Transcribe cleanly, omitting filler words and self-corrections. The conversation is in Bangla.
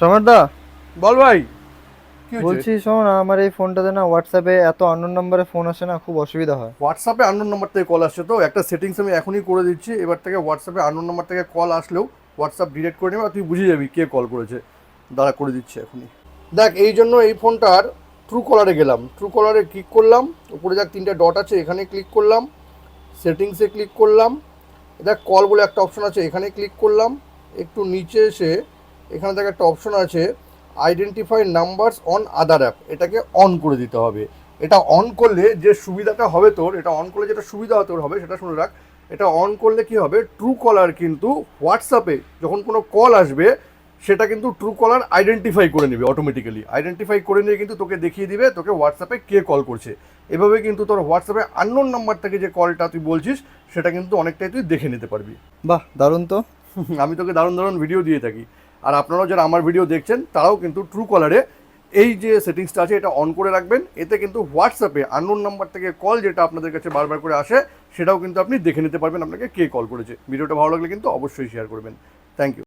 সমরদা, বল ভাই, কি হয়েছে? বলছি শোন, আমার এই ফোনটাতে না হোয়াটসঅ্যাপে এত আননোন নাম্বারে ফোন আসে না, খুব অসুবিধা হয়। হোয়াটসঅ্যাপে আননোন নাম্বার থেকে কল আসছে, তো একটা সেটিংস আমি এখনই করে দিচ্ছি। এবার থেকে হোয়াটসঅ্যাপে আননোন নাম্বার থেকে কল আসলেও হোয়াটসঅ্যাপ ডিলিট করে নেবে, আর তুই বুঝে যাবি কে কল করেছে। দাঁড়া, করে দিচ্ছি এখনই। দেখ, এই জন্য এই ফোনটার ট্রু কলারে গেলাম, ট্রু কলারে ক্লিক করলাম, উপরে দেখ তিনটে ডট আছে, এখানে ক্লিক করলাম, সেটিংসে ক্লিক করলাম, দেখ কল বলে একটা অপশন আছে, এখানে ক্লিক করলাম। একটু নিচে এসে এখানে দেখ একটা অপশন আছে, identify numbers on other app, এটাকে অন করে দিতে হবে। এটা অন করলে যে সুবিধাটা হবে তোর, এটা অন করলে যেটা সুবিধা তোর হবে সেটা শুনে রাখ। এটা অন করলে কি হবে, ট্রু কলার কিন্তু হোয়াটসঅ্যাপে যখন কোনো কল আসবে সেটা কিন্তু ট্রু কলার আইডেন্টিফাই করে নেবে, অটোমেটিক্যালি আইডেন্টিফাই করে নিয়ে কিন্তু তোকে দেখিয়ে দিবে তোকে হোয়াটসঅ্যাপে কে কল করছে। এভাবে কিন্তু তোর হোয়াটসঅ্যাপে আননোন নাম্বার থেকে যে কলটা তুই বলছিস সেটা কিন্তু অনেকটাই তুই দেখে নিতে পারবি। বাহ, দারুণ তো। আমি তোকে দারুণ দারুণ ভিডিও দিয়ে থাকি। আর আপনারাও যারা আমার ভিডিও দেখছেন তারাও কিন্তু ট্রু কলারে এই যে সেটিংসটা আছে এটা অন করে রাখবেন। এতে কিন্তু হোয়াটসঅ্যাপে আননোন নাম্বার থেকে কল যেটা আপনাদের কাছে বারবার করে আসে সেটাও কিন্তু আপনি দেখে নিতে পারবেন আপনাকে কে কল করেছে। ভিডিওটা ভালো লাগলে কিন্তু অবশ্যই শেয়ার করবেন। Thank you.